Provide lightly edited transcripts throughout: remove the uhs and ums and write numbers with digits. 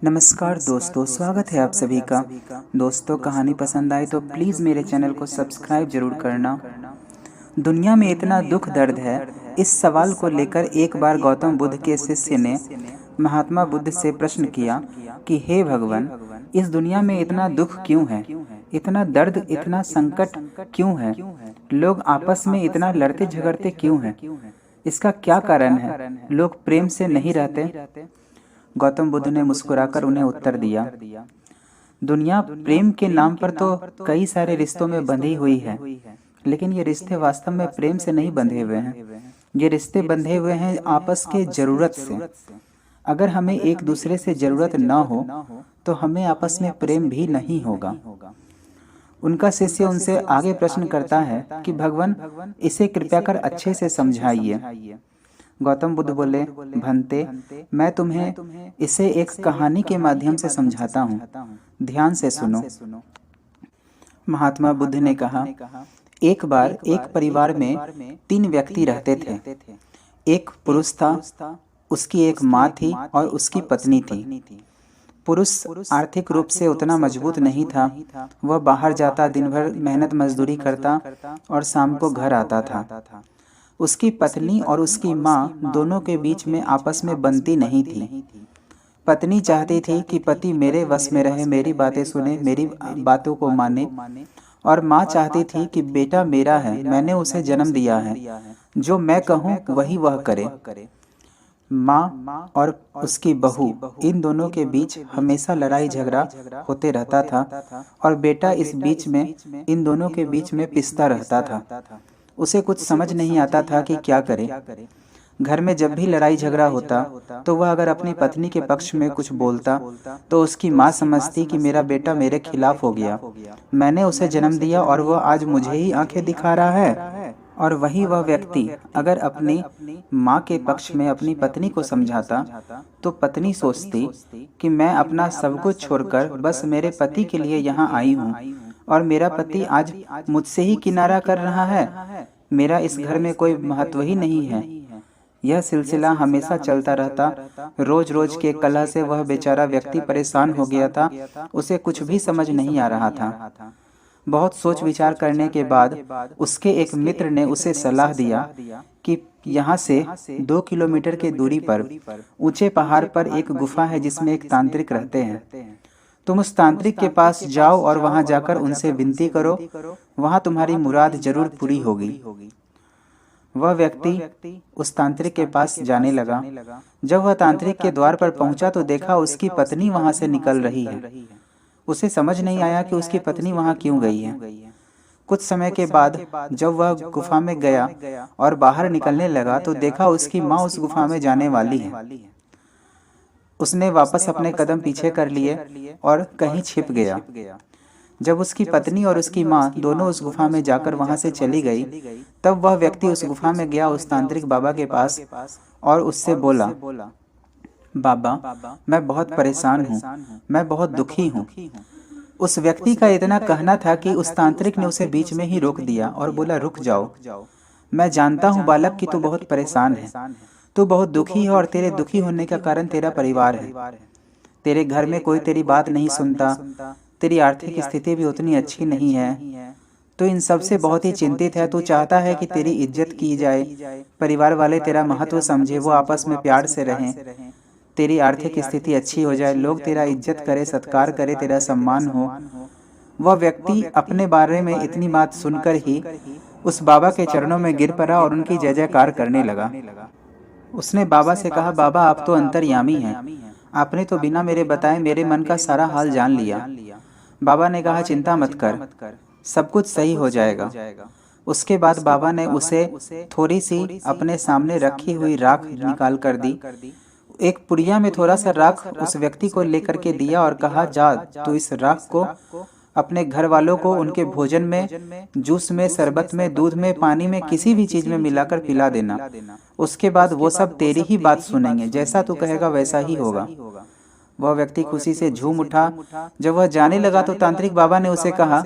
नमस्कार दोस्तों, स्वागत है आप सभी का। दोस्तों, कहानी पसंद आए तो प्लीज़ मेरे चैनल को सब्सक्राइब जरूर करना। दुनिया में इतना दुख दर्द है, इस सवाल को लेकर एक बार गौतम बुद्ध के शिष्य ने महात्मा बुद्ध से प्रश्न किया कि हे भगवान, इस दुनिया में इतना दुख क्यों है, इतना दर्द, इतना संकट क्यों है? लोग आपस में इतना लड़ते झगड़ते क्यों हैं? इसका क्या कारण है? लोग प्रेम से नहीं रहते? गौतम बुद्ध ने मुस्कुराकर उन्हें उत्तर दिया, दुनिया प्रेम के नाम पर तो कई सारे रिश्तों में बंधी हुई है, लेकिन ये रिश्ते वास्तव में प्रेम से नहीं बंधे हुए हैं। ये रिश्ते बंधे हुए हैं आपस के जरूरत से। अगर हमें एक दूसरे से जरूरत न हो तो हमें आपस में प्रेम भी नहीं होगा। उनका शिष्य उनसे आगे प्रश्न करता है कि भगवान, इसे कृपया कर अच्छे से समझाइए। गौतम बुद्ध बोले, भंते, मैं तुम्हें इसे एक कहानी के माध्यम से समझाता हूँ, ध्यान से सुनो। महात्मा बुद्ध ने कहा, एक बार एक परिवार में 3 व्यक्ति रहते थे। एक पुरुष था, उसकी एक माँ थी और उसकी पत्नी थी। पुरुष आर्थिक रूप से उतना मजबूत नहीं था। वह बाहर जाता, दिन भर मेहनत मजदूरी करता और शाम को घर आता था। उसकी पत्नी और उसकी माँ दोनों के बीच में आपस में बनती नहीं थी। पत्नी चाहती थी कि पति मेरे वश में रहे, मेरी बातें सुने, मेरी बातों को माने, और माँ चाहती थी कि बेटा मेरा है, मैंने उसे जन्म दिया है, जो मैं कहूँ वही वह करे। माँ और उसकी बहू, इन दोनों के बीच हमेशा लड़ाई झगड़ा होते रहता था और बेटा इस बीच में, इन दोनों के बीच में पिसता रहता था। उसे कुछ समझ नहीं आता था कि क्या करे। घर में जब भी लड़ाई झगड़ा होता तो वह अगर अपनी पत्नी के पक्ष में कुछ बोलता तो उसकी माँ समझती कि मेरा बेटा मेरे खिलाफ हो गया, मैंने उसे जन्म दिया और वह आज मुझे ही आंखें दिखा रहा है। और वही वह व्यक्ति अगर अपनी माँ के पक्ष में अपनी पत्नी को समझाता तो पत्नी सोचती कि मैं अपना सब कुछ छोड़कर बस मेरे पति के लिए यहाँ आई हूँ और मेरा पति आज मुझसे ही किनारा कर रहा है, मेरा इस घर में कोई महत्व ही नहीं है। यह सिलसिला हमेशा चलता रहता। रोज रोज के कलह से वह बेचारा व्यक्ति परेशान हो गया था। उसे कुछ भी समझ नहीं आ रहा था। बहुत सोच विचार करने के बाद उसके एक मित्र ने उसे सलाह दिया कि यहाँ से 2 किलोमीटर की दूरी पर ऊंचे पहाड़ पर एक गुफा है जिसमें एक तांत्रिक रहते हैं। तुम उस तांत्रिक के पास जाओ और वहां जाकर उनसे विनती करो, वहां तुम्हारी मुराद जरूर पूरी होगी। वह व्यक्ति उस तांत्रिक के पास जाने लगा। जब वह तांत्रिक के द्वार पर पहुंचा तो देखा उसकी पत्नी वहां से निकल रही है। उसे समझ नहीं आया कि उसकी पत्नी वहां क्यों गई है। कुछ समय के बाद जब वह गुफा में गया और बाहर निकलने लगा तो देखा उसकी माँ उस गुफा में जाने वाली है। उसने वापस अपने कदम पीछे कर लिए और कहीं छिप गया। जब उसकी पत्नी और उसकी माँ दोनों उस गुफा में जाकर वहां से चली गई, तब वह व्यक्ति उस गुफा में गया उस तांत्रिक बाबा के पास और उससे बोला, बाबा, मैं बहुत परेशान हूँ, मैं बहुत दुखी हूँ। उस व्यक्ति का इतना कहना था कि उस तांत्रिक ने उसे बीच में ही रोक दिया और बोला, रुक जाओ, मैं जानता हूँ बालक कि तू बहुत परेशान है, तू बहुत दुखी है और तेरे दुखी होने का कारण तेरा परिवार है। तेरे घर में कोई तेरी बात नहीं सुनता, तेरी आर्थिक स्थिति भी उतनी अच्छी नहीं है, तो इन सब से बहुत ही चिंतित है। तू चाहता है कि तेरी इज्जत की जाए, परिवार वाले तेरा महत्व समझे, वो आपस में प्यार से रहें, तेरी आर्थिक स्थिति अच्छी हो जाए, लोग तेरा इज्जत करे, सत्कार करे, तेरा सम्मान हो। वह व्यक्ति अपने बारे में इतनी बात सुनकर ही उस बाबा के चरणों में गिर पड़ा और उनकी जय जयकार करने लगा। उसने बाबा से कहा, बाबा आप तो अंतर्यामी हैं, आपने तो बिना मेरे बताए मेरे मन का सारा हाल जान लिया। बाबा ने कहा, चिंता मत कर, सब कुछ सही हो जाएगा। उसके बाद बाबा ने उसे थोड़ी सी अपने सामने रखी हुई राख निकाल कर दी। एक पुड़िया में थोड़ा सा राख उस व्यक्ति को लेकर के दिया और कहा, जा तू इस राख को अपने घर वालों को उनके भोजन में, जूस में, शरबत में, दूध में, पानी में, किसी भी चीज में मिलाकर पिला देना। उसके बाद वो सब तेरी ही बात सुनेंगे, जैसा तू कहेगा वैसा ही होगा। वह व्यक्ति खुशी से झूम उठा। जब वह जाने लगा तो तांत्रिक बाबा ने उसे कहा,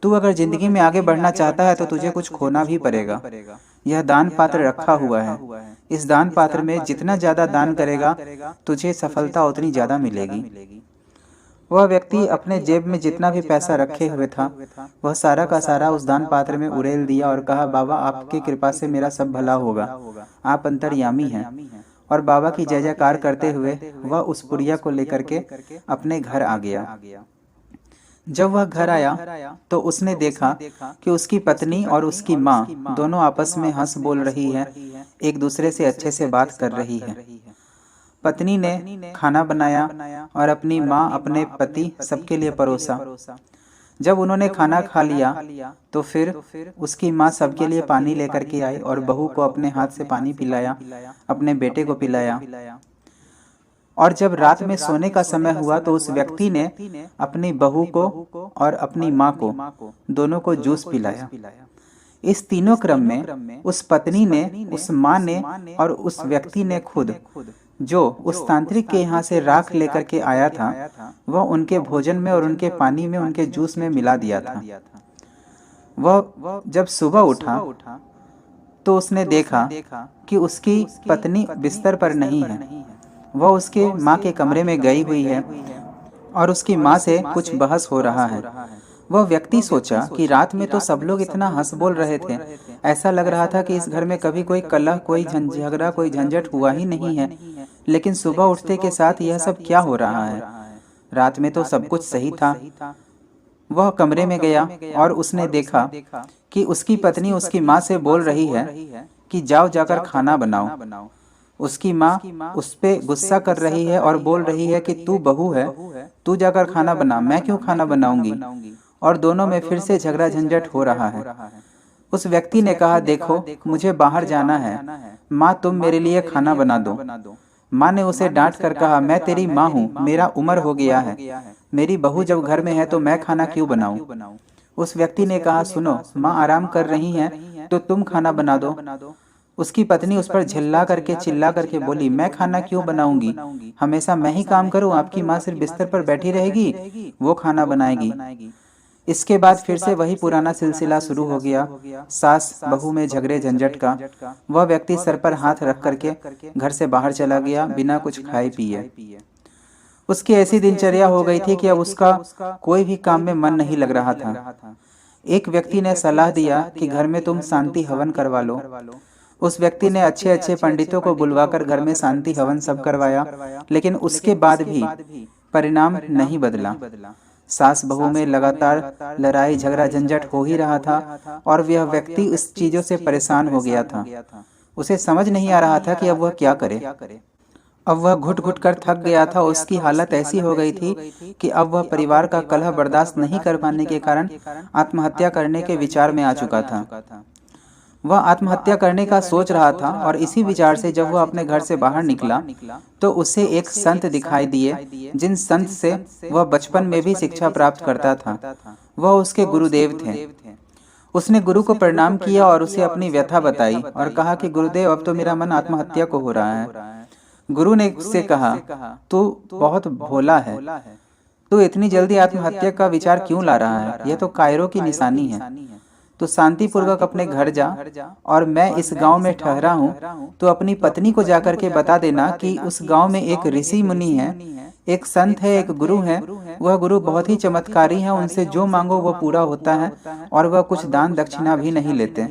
तू अगर जिंदगी में आगे बढ़ना चाहता है तो तुझे कुछ खोना भी पड़ेगा, यह दान पात्र रखा हुआ है। इस दान पात्र में जितना ज़्यादा दान करेगा तुझे सफलता उतनी ज़्यादा मिलेगी। वह व्यक्ति अपने जेब में जितना भी पैसा रखे हुए था वह सारा का सारा उस दान पात्र में उड़ेल दिया और कहा, बाबा आपकी कृपा से मेरा सब भला होगा, आप अंतर्यामी हैं। और बाबा की जय जयकार करते हुए वह उस पुड़िया को लेकर के अपने घर आ गया। जब वह घर आया तो उसने देखा कि उसकी पत्नी और उसकी माँ दोनों आपस में हंस बोल रही है, एक दूसरे से अच्छे से बात कर रही है। पत्नी ने खाना बनाया और अपनी माँ अपने पति सबके लिए परोसा। जब उन्होंने खाना खा लिया तो फिर उसकी माँ सबके लिए पानी लेकर के आई और बहू को अपने हाथ से पानी पिलाया, अपने बेटे को पिलाया। और जब रात में सोने का समय हुआ तो उस व्यक्ति ने अपनी बहू को और अपनी माँ को दोनों को जूस पिलाया। इस तीनों क्रम में उस पत्नी ने, उस माँ ने और उस व्यक्ति ने खुद जो उस तांत्रिक के यहाँ से राख लेकर के आया था वह उनके भोजन में और उनके पानी में, उनके जूस में मिला दिया था। वह जब सुबह उठा तो उसने देखा कि उसकी पत्नी बिस्तर पर नहीं है। वह उसके माँ के कमरे में गई हुई है और उसकी माँ से कुछ बहस हो रहा है। वह व्यक्ति सोचा कि रात में तो सब लोग इतना हंस बोल रहे थे, ऐसा लग रहा था कि इस घर में कभी कोई कलह, कोई झगड़ा, कोई झंझट हुआ ही नहीं है, लेकिन सुबह उठते के साथ यह सब क्या हो रहा है? रात में तो सब कुछ सही था। वह कमरे में गया और उसने देखा कि उसकी पत्नी उसकी माँ से बोल रही है कि जाओ जाकर खाना बनाओ। उसकी माँ उस पे गुस्सा कर रही है और बोल रही है कि तू बहू है, तू जाकर खाना बना, मैं क्यों खाना बनाऊंगी? और दोनों में फिर से झगड़ा झंझट हो रहा है। उस व्यक्ति ने कहा, देखो मुझे बाहर जाना है, माँ तुम मेरे लिए खाना बना दो। माँ ने उसे डांट कर कहा, मैं तेरी माँ हूँ, मेरा उम्र हो गया है, मेरी बहू जब घर में है तो मैं खाना क्यों बनाऊं? उस व्यक्ति ने कहा, सुनो माँ आराम कर रही हैं तो तुम खाना बना दो। उसकी पत्नी उस पर झिल्ला करके चिल्ला करके बोली, मैं खाना क्यों बनाऊंगी, हमेशा मैं ही काम करूं, आपकी माँ सिर्फ बिस्तर पर बैठी रहेगी, वो खाना बनाएगी। इसके बाद फिर से वही पुराना सिलसिला शुरू हो गया, सास बहू में झगड़े झंझट का। वह व्यक्ति सर पर हाथ रख करके घर से बाहर चला गया बिना कुछ खाए पिए। उसकी ऐसी दिनचर्या हो गई थी कि अब उसका कोई भी काम में मन नहीं लग रहा था। एक व्यक्ति ने सलाह दिया कि घर में तुम शांति हवन करवा लो। उस व्यक्ति ने अच्छे अच्छे पंडितों को बुलवाकर घर में शांति हवन सब करवाया, लेकिन उसके बाद भी परिणाम नहीं बदला। सास बहू में लगातार लड़ाई झगड़ा झंझट हो ही रहा था और वह व्यक्ति इस चीजों से परेशान हो गया था। उसे समझ नहीं आ रहा था कि अब वह क्या करे। अब वह घुट घुट कर थक गया था। उसकी हालत ऐसी हो गई थी कि अब वह परिवार का कलह बर्दाश्त नहीं कर पाने के कारण आत्महत्या करने के विचार में आ चुका था। वह आत्महत्या करने का सोच रहा था और इसी विचार से जब वह अपने घर से बाहर निकला तो उसे एक संत दिखाई दिए, जिन संत से वह बचपन में भी शिक्षा प्राप्त करता था। वह उसके गुरुदेव थे। उसने गुरु को प्रणाम किया और उसे अपनी व्यथा बताई और कहा कि गुरुदेव अब तो मेरा मन आत्महत्या को हो रहा है। गुरु ने उससे कहा, तू बहुत भोला है, तू इतनी जल्दी आत्महत्या का विचार क्यों ला रहा है? यह तो कायरों की निशानी है। तो शांतिपूर्वक अपने घर जा और मैं इस गांव में ठहरा हूँ, तो अपनी पत्नी को जाकर के बता देना कि उस गांव में एक ऋषि मुनि है, एक संत है, एक गुरु है। वह गुरु बहुत ही चमत्कारी है, उनसे जो मांगो वो पूरा होता है और वह कुछ दान दक्षिणा भी नहीं लेते।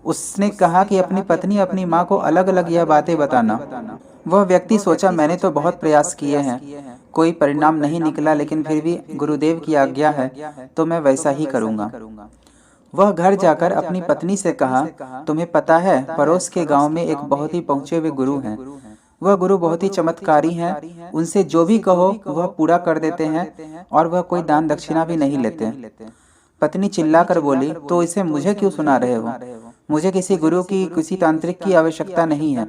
उसने कहा कि अपनी पत्नी अपनी माँ को अलग अलग यह बातें बताना। वह व्यक्ति सोचा, मैंने तो बहुत प्रयास किए हैं, कोई परिणाम नहीं निकला, लेकिन फिर भी गुरुदेव की आज्ञा है तो मैं वैसा ही करूँगा। वह घर जाकर अपनी पत्नी से कहा, तुम्हें पता है पड़ोस के गांव में एक बहुत ही पहुंचे हुए गुरु हैं। वह गुरु बहुत ही चमत्कारी हैं, उनसे जो भी कहो वह पूरा कर देते हैं और वह कोई दान दक्षिणा भी नहीं लेते। पत्नी चिल्लाकर बोली, तो इसे मुझे क्यों सुना रहे हो? मुझे किसी गुरु की, किसी तांत्रिक की आवश्यकता नहीं है।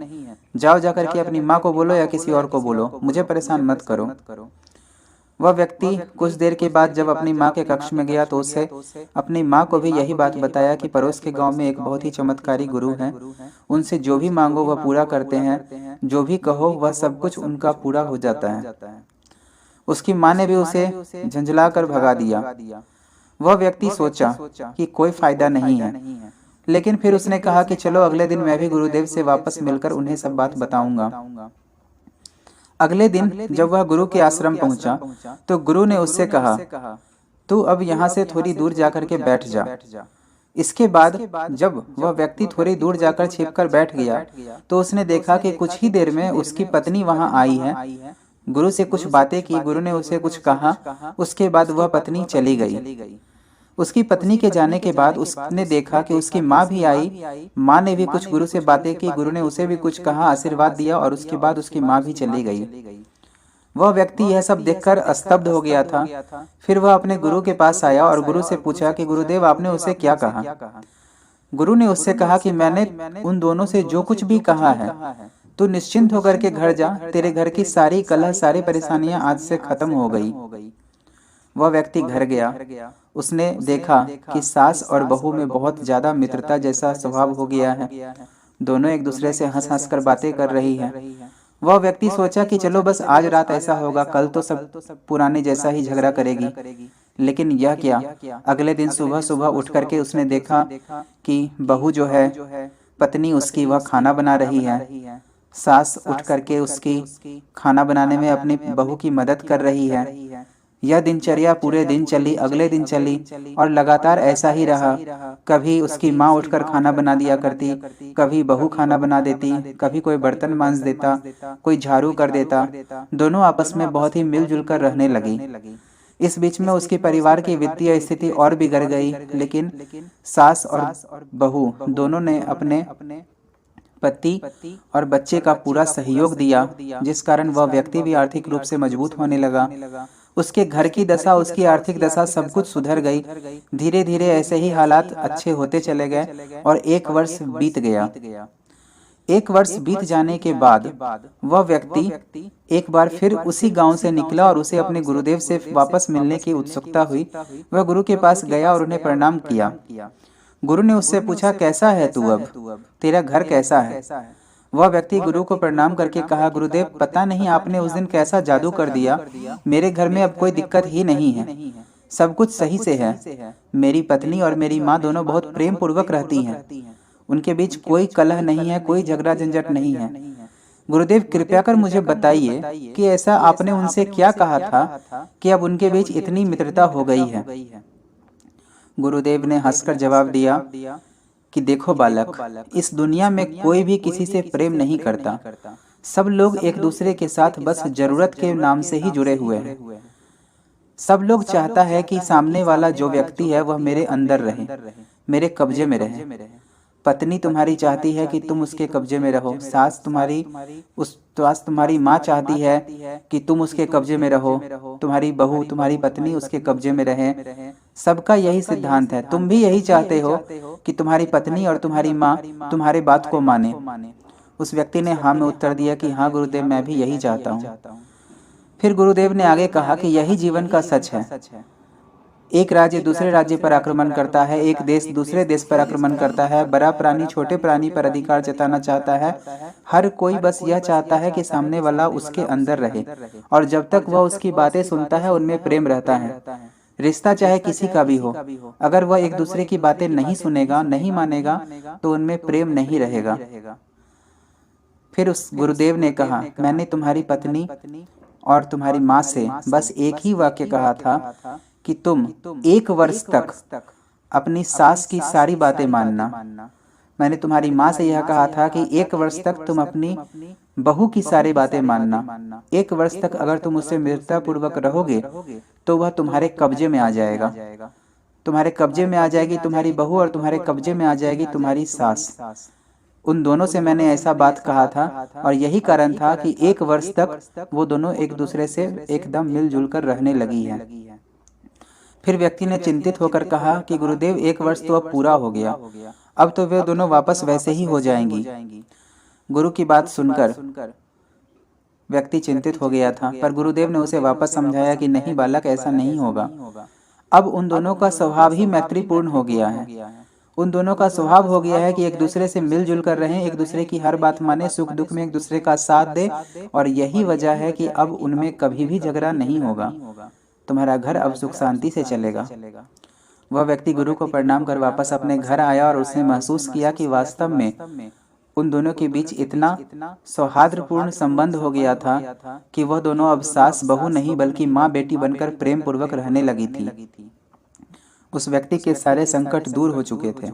जाओ जाकर के अपनी माँ को बोलो या किसी और को बोलो, मुझे परेशान मत करो। वह व्यक्ति कुछ देर के बाद जब अपनी माँ के कक्ष में गया तो उसे अपनी माँ को भी यही बात बताया कि पड़ोस के गांव में एक बहुत ही चमत्कारी गुरु हैं, उनसे जो भी मांगो वह पूरा करते हैं, जो भी कहो वह सब कुछ उनका पूरा हो जाता है। उसकी माँ ने भी उसे झंझला कर भगा दिया। वह व्यक्ति सोचा कि कोई फायदा नहीं है। लेकिन फिर उसने कहा कि चलो अगले दिन मैं भी गुरुदेव से वापस मिलकर उन्हें सब बात बताऊंगा। अगले दिन जब वह गुरु के आश्रम पहुंचा तो गुरु ने उससे कहा, तू अब यहाँ से थोड़ी दूर जाकर के बैठ जा। इसके बाद जब वह व्यक्ति थोड़ी दूर जाकर छिपकर बैठ गया तो उसने देखा कि कुछ ही देर में उसकी पत्नी वहां आई है। गुरु से कुछ बातें की, गुरु ने उसे कुछ कहा, उसके बाद वह पत्नी चली गई। उसकी पत्नी के जाने के बाद उसने देखा कि उसकी माँ भी आई। माँ ने भी कुछ गुरु से बातें की, गुरु ने उसे भी कुछ कहा, आशीर्वाद दिया और उसके बाद उसकी माँ भी चली गई। वह व्यक्ति यह सब देखकर स्तब्ध हो गया था। फिर वह अपने गुरु के पास आया और गुरु से पूछा कि गुरुदेव आपने उसे क्या कहा। गुरु ने उससे कहा कि मैंने उन दोनों से जो कुछ भी कहा है, तू निश्चिंत होकर के घर जा, तेरे घर की सारी कलह सारी परेशानियां आज से खत्म हो गई। वह व्यक्ति घर गया। उसने देखा कि सास और बहू में बहुत ज्यादा मित्रता जैसा स्वभाव हो गया है। दोनों एक दूसरे से हंस हंस कर बातें कर रही है। वह व्यक्ति सोचा कि चलो बस आज रात ऐसा होगा, कल तो सब पुराने जैसा ही झगड़ा करेगी। लेकिन यह क्या, अगले दिन सुबह सुबह उठ करके उसने देखा कि बहू जो है, पत्नी उसकी, वह खाना बना रही है। सास उठ करके उसकी खाना बनाने में अपनी बहू की मदद कर रही है। यह दिनचर्या पूरे दिन चली, अगले दिन चली और लगातार ऐसा ही रहा। कभी उसकी माँ उठकर खाना बना दिया करती, कभी बहू खाना बना देती, कभी कोई बर्तन मांज देता, कोई झाड़ू कर देता। दोनों आपस में बहुत ही मिलजुल कर रहने लगी। इस बीच में उसके परिवार की वित्तीय स्थिति और बिगड़ गई, लेकिन सास और बहू दोनों ने अपने पति और बच्चे का पूरा सहयोग दिया, जिस कारण वह व्यक्ति भी आर्थिक रूप से मजबूत होने लगा। उसके घर की दशा, उसकी आर्थिक दशा सब कुछ सुधर गई। धीरे धीरे ऐसे ही हालात अच्छे होते चले गए और 1 वर्ष बीत गया। 1 वर्ष बीत जाने के बाद वह व्यक्ति एक बार फिर उसी गांव से निकला और उसे अपने गुरुदेव से वापस मिलने की उत्सुकता हुई। वह गुरु के पास गया और उन्हें प्रणाम किया। गुरु ने उससे पूछा, कैसा है तू अब, तेरा घर कैसा है। वह व्यक्ति गुरु को प्रणाम करके कहा, गुरुदेव पता नहीं आपने उस दिन कैसा जादू कर दिया, मेरे घर में अब कोई दिक्कत ही नहीं है, सब कुछ सही से है। मेरी पत्नी और मेरी माँ दोनों बहुत प्रेम पूर्वक रहती हैं, उनके बीच कोई कलह नहीं है, कोई झगड़ा झंझट नहीं है। गुरुदेव कृपया कर मुझे बताइए कि ऐसा आपने उनसे क्या कहा था कि अब उनके बीच इतनी मित्रता हो गई है। गुरुदेव ने हंसकर जवाब दिया कि देखो बालक, इस दुनिया में कोई भी किसी से प्रेम नहीं करता। सब लोग एक दूसरे के साथ बस जरूरत के नाम से ही जुड़े हुए हैं। सब लोग चाहता है कि सामने वाला जो व्यक्ति है वह मेरे अंदर रहे, मेरे कब्जे में रहे। पत्नी तुम्हारी चाहती है कि तुम उसके कब्जे में रहो, सास तुम्हारी माँ चाहती है कि तुम उसके कब्जे में रहो, तुम्हारी बहू, तुम्हारी पत्नी उसके कब्जे में रहे। सबका यही सिद्धांत है। तुम भी यही चाहते हो कि तुम्हारी पत्नी और तुम्हारी माँ तुम्हारे बात को माने। उस व्यक्ति ने हाँ में उत्तर दिया कि हाँ गुरुदेव, मैं भी यही चाहता हूँ। फिर गुरुदेव ने आगे कहा कि यही जीवन का सच है। एक राज्य दूसरे राज्य पर आक्रमण करता है, एक देश दूसरे देश पर आक्रमण करता है, बड़ा प्राणी छोटे प्राणी पर अधिकार जताना चाहता है। हर कोई बस यह चाहता है कि सामने वाला उसके अंदर रहे और जब तक वह उसकी बातें सुनता है उनमें प्रेम रहता है। रिश्ता चाहे किसी का भी हो, अगर वह एक दूसरे की बातें नहीं सुनेगा, नहीं मानेगा, तो उनमें प्रेम नहीं रहेगा। फिर उस गुरुदेव ने कहा, मैंने तुम्हारी पत्नी और तुम्हारी माँ से बस एक ही वाक्य कहा था कि तुम 1 वर्ष तक अपनी सास की सारी बातें मानना। मैंने तुम्हारी माँ से यह कहा था कि 1 वर्ष तक तुम अपनी बहू की सारी बातें मानना। 1 वर्ष तक अगर तुम उससे मित्रता पूर्वक रहोगे तो वह तुम्हारे कब्जे में आ जाएगा, तुम्हारे कब्जे में आ जाएगी तुम्हारी बहू और तुम्हारे कब्जे में आ जाएगी तुम्हारी सास। उन दोनों से मैंने ऐसा बात कहा था और यही कारण था कि 1 वर्ष तक वो दोनों एक दूसरे से एकदम मिलजुल कर रहने लगी है। फिर व्यक्ति ने चिंतित होकर कहा कि गुरुदेव 1 वर्ष तो अब पूरा हो गया, अब तो वे दोनों वापस वैसे ही हो जाएंगी। गुरु की बात सुनकर व्यक्ति चिंतित हो गया था, पर गुरुदेव ने उसे वापस समझाया कि नहीं बालक, ऐसा नहीं होगा। अब उन दोनों का स्वभाव ही मैत्रीपूर्ण हो गया है। उन दोनों का स्वभाव हो गया है कि एक दूसरे से मिलजुल कर रहें, एक दूसरे की हर बात माने, सुख दुख में एक दूसरे का साथ दे, और यही वजह है कि अब उनमें कभी भी झगड़ा नहीं होगा। तुम्हारा घर अब सुख शांति से चलेगा। वह व्यक्ति गुरु को प्रणाम कर वापस अपने घर आया और उसने महसूस किया कि वास्तव में उन दोनों के बीच इतना सौहार्दपूर्ण संबंध हो गया था कि वह दोनों अब सास बहू नहीं बल्कि माँ बेटी बनकर प्रेम पूर्वक रहने लगी थी। उस व्यक्ति के सारे संकट दूर हो चुके थे।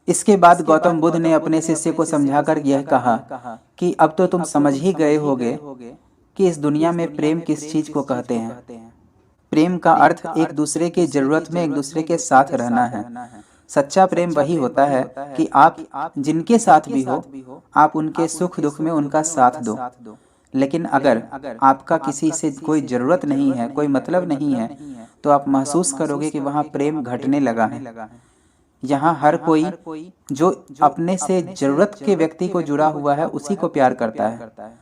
इसके बाद गौतम बुद्ध ने अपने शिष्य को समझाकर यह कहा कि अब तो तुम समझ ही गए होगे कि इस दुनिया में प्रेम किस चीज को कहते हैं। प्रेम का अर्थ एक दूसरे की जरूरत में एक दूसरे के साथ रहना है। सच्चा प्रेम वही होता है कि आप जिनके साथ भी हो आप उनके सुख दुख में उनका साथ दो। लेकिन अगर आपका किसी से कोई जरूरत नहीं है, कोई मतलब नहीं है, तो आप महसूस करोगे कि वहाँ प्रेम घटने लगा है। यहाँ हर कोई जो अपने से जरूरत के व्यक्ति को जुड़ा हुआ है उसी को प्यार करता है।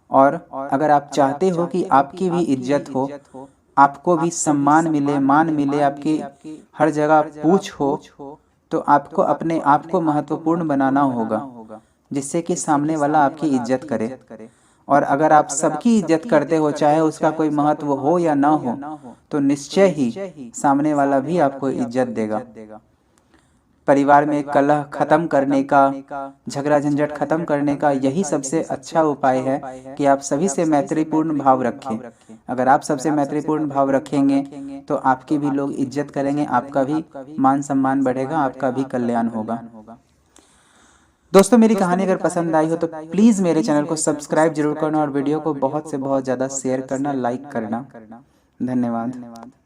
और अगर आप चाहते हो कि आपकी भी इज्जत हो, आपको भी सम्मान मिले, मान मिले, आपकी हर जगह पूछ हो, तो आपको अपने आप को महत्वपूर्ण बनाना होगा जिससे कि सामने वाला आपकी इज्जत करे। और अगर आप सबकी इज्जत करते हो, चाहे उसका कोई महत्व हो या ना हो, तो निश्चय ही सामने वाला भी आपको इज्जत देगा। परिवार में कलह खत्म करने का, झगड़ा झंझट खत्म करने का यही सबसे अच्छा उपाय है कि आप सभी से मैत्रीपूर्ण भाव रखें। अगर आप सबसे मैत्रीपूर्ण भाव रखेंगे तो आपकी भी लोग इज्जत करेंगे, आपका भी मान सम्मान बढ़ेगा, आपका भी कल्याण होगा। दोस्तों, मेरी कहानी अगर पसंद आई हो तो प्लीज़ मेरे चैनल को सब्सक्राइब जरूर करना और वीडियो को बहुत से बहुत ज़्यादा शेयर करना, लाइक करना। धन्यवाद।